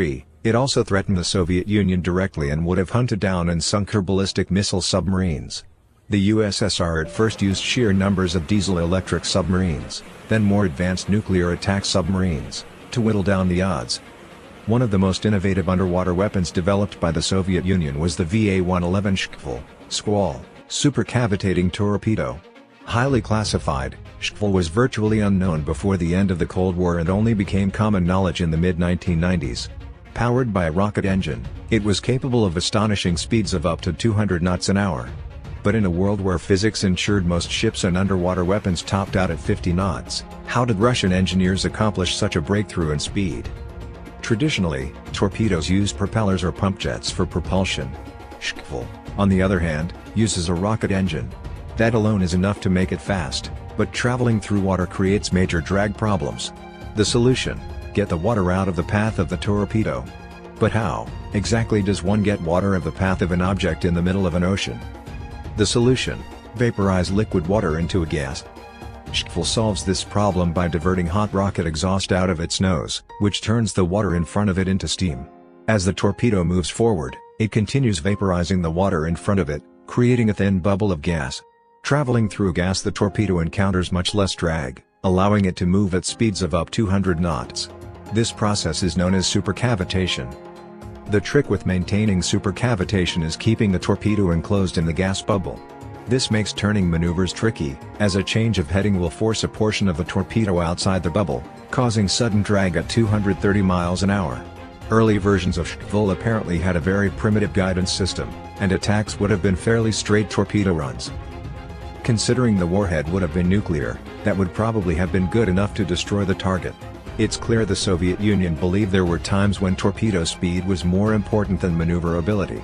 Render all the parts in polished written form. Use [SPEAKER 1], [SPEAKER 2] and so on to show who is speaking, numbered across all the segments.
[SPEAKER 1] catastrophe, it also threatened the Soviet Union directly and would have hunted down and sunk her ballistic missile submarines. The USSR at first used sheer numbers of diesel-electric submarines, then more advanced nuclear attack submarines, to whittle down the odds. One of the most innovative underwater weapons developed by the Soviet Union was the VA-111 Squall, supercavitating torpedo. Highly classified, Shkval was virtually unknown before the end of the Cold War and only became common knowledge in the mid-1990s. Powered by a rocket engine, it was capable of astonishing speeds of up to 200 knots an hour. But in a world where physics ensured most ships and underwater weapons topped out at 50 knots, how did Russian engineers accomplish such a breakthrough in speed? Traditionally, torpedoes used propellers or pump jets for propulsion. Shkval, on the other hand, uses a rocket engine. That alone is enough to make it fast, but traveling through water creates major drag problems. The solution: get the water out of the path of the torpedo. But how, exactly does one get water out of the path of an object in the middle of an ocean? The solution: vaporize liquid water into a gas. Shkval solves this problem by diverting hot rocket exhaust out of its nose, which turns the water in front of it into steam. As the torpedo moves forward, it continues vaporizing the water in front of it, creating a thin bubble of gas. Traveling through gas, the torpedo encounters much less drag, allowing it to move at speeds of up to 200 knots. This process is known as supercavitation. The trick with maintaining supercavitation is keeping the torpedo enclosed in the gas bubble. This makes turning maneuvers tricky, as a change of heading will force a portion of the torpedo outside the bubble, causing sudden drag at 230 miles an hour. Early versions of Shkval apparently had a very primitive guidance system, and attacks would have been fairly straight torpedo runs. Considering the warhead would have been nuclear, that would probably have been good enough to destroy the target. It's clear the Soviet Union believed there were times when torpedo speed was more important than maneuverability.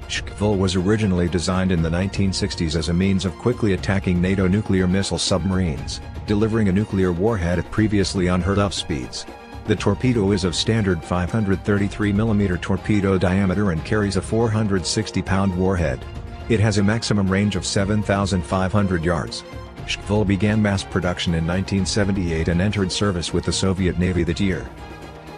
[SPEAKER 1] Shkval was originally designed in the 1960s as a means of quickly attacking NATO nuclear missile submarines, delivering a nuclear warhead at previously unheard-of speeds. The torpedo is of standard 533mm torpedo diameter and carries a 460-pound warhead. It has a maximum range of 7,500 yards. Shkval began mass production in 1978 and entered service with the Soviet Navy that year.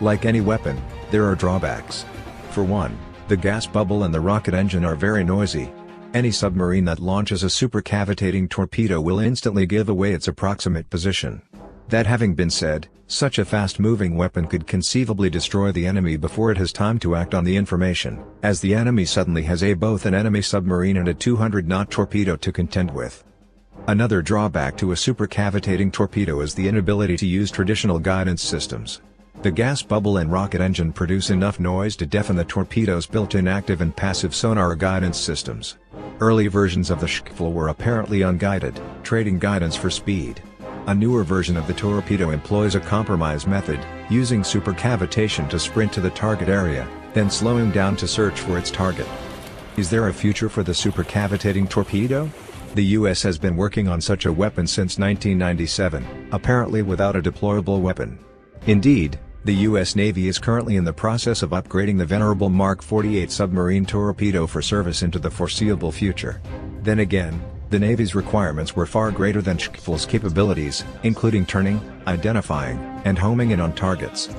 [SPEAKER 1] Like any weapon, there are drawbacks. For one, the gas bubble and the rocket engine are very noisy. Any submarine that launches a supercavitating torpedo will instantly give away its approximate position. That having been said, such a fast-moving weapon could conceivably destroy the enemy before it has time to act on the information, as the enemy suddenly has both an enemy submarine and a 200-knot torpedo to contend with. Another drawback to a supercavitating torpedo is the inability to use traditional guidance systems. The gas bubble and rocket engine produce enough noise to deafen the torpedo's built-in active and passive sonar guidance systems. Early versions of the Shkval were apparently unguided, trading guidance for speed. A newer version of the torpedo employs a compromise method, using supercavitation to sprint to the target area, then slowing down to search for its target. Is there a future for the supercavitating torpedo? The US has been working on such a weapon since 1997, apparently without a deployable weapon. Indeed, the US Navy is currently in the process of upgrading the venerable Mark 48 submarine torpedo for service into the foreseeable future. Then again, the Navy's requirements were far greater than Shkval's capabilities, including turning, identifying, and homing in on targets.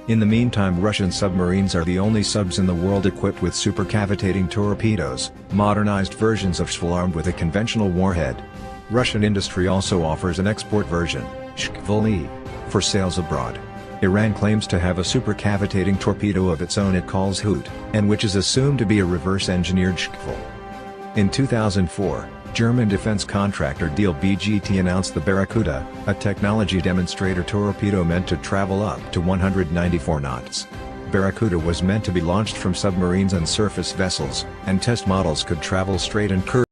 [SPEAKER 1] In the meantime, Russian submarines are the only subs in the world equipped with supercavitating torpedoes, modernized versions of Shkval armed with a conventional warhead. Russian industry also offers an export version, Shkval-E, for sales abroad. Iran claims to have a supercavitating torpedo of its own it calls Hoot, and which is assumed to be a reverse-engineered Shkval. In 2004, German defense contractor Diehl BGT announced the Barracuda, a technology demonstrator torpedo meant to travel up to 194 knots. Barracuda was meant to be launched from submarines and surface vessels, and test models could travel straight and curved